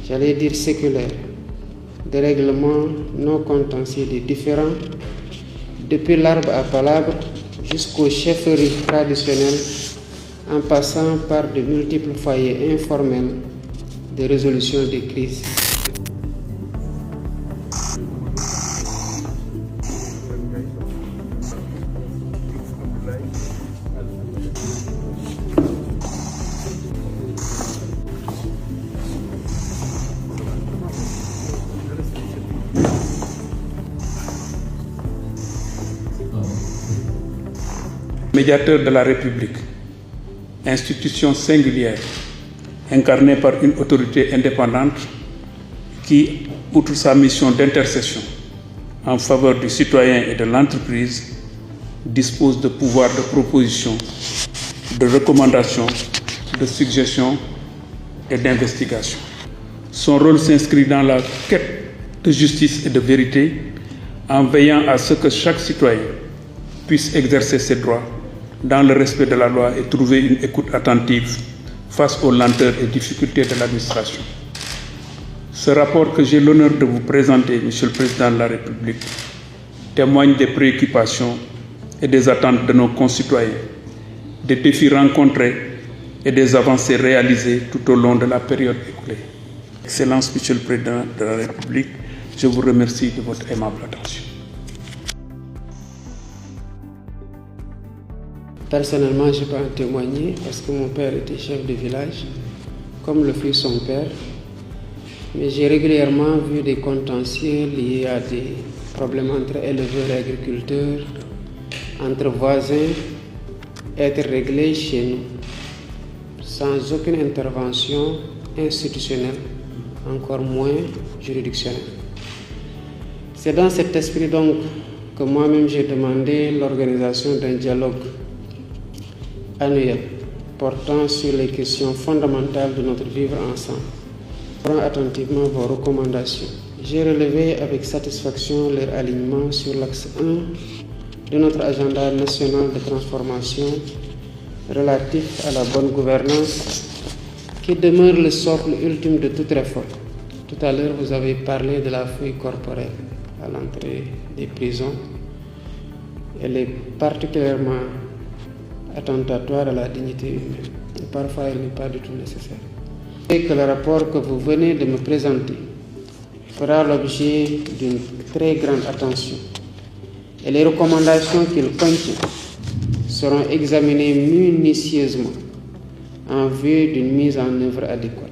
j'allais dire séculaire, des règlements non contentieux des différends, depuis l'arbre à palabre jusqu'aux chefferies traditionnelles, en passant par de multiples foyers informels de résolution des crises. Médiateur de la République, institution singulière, incarnée par une autorité indépendante qui, outre sa mission d'intercession en faveur du citoyen et de l'entreprise, dispose de pouvoirs de proposition, de recommandation, de suggestion et d'investigation. Son rôle s'inscrit dans la quête de justice et de vérité en veillant à ce que chaque citoyen puisse exercer ses droits dans le respect de la loi et trouver une écoute attentive face aux lenteurs et difficultés de l'administration. Ce rapport que j'ai l'honneur de vous présenter, Monsieur le Président de la République, témoigne des préoccupations et des attentes de nos concitoyens, des défis rencontrés et des avancées réalisées tout au long de la période écoulée. Excellence, Monsieur le Président de la République, je vous remercie de votre aimable attention. Personnellement, je peux en témoigner parce que mon père était chef de village, comme le fut son père. Mais j'ai régulièrement vu des contentieux liés à des problèmes entre éleveurs et agriculteurs, entre voisins, être réglés chez nous, sans aucune intervention institutionnelle, encore moins juridictionnelle. C'est dans cet esprit donc que moi-même j'ai demandé l'organisation d'un dialogue annuel portant sur les questions fondamentales de notre vivre ensemble. Prenons attentivement vos recommandations. J'ai relevé avec satisfaction leur alignement sur l'axe 1 de notre agenda national de transformation relatif à la bonne gouvernance qui demeure le socle ultime de toute réforme. Tout à l'heure, vous avez parlé de la fouille corporelle à l'entrée des prisons. Elle est particulièrement attentatoire à la dignité humaine. Et parfois, elle n'est pas du tout nécessaire. Et que le rapport que vous venez de me présenter fera l'objet d'une très grande attention. Et les recommandations qu'il contient seront examinées minutieusement en vue d'une mise en œuvre adéquate.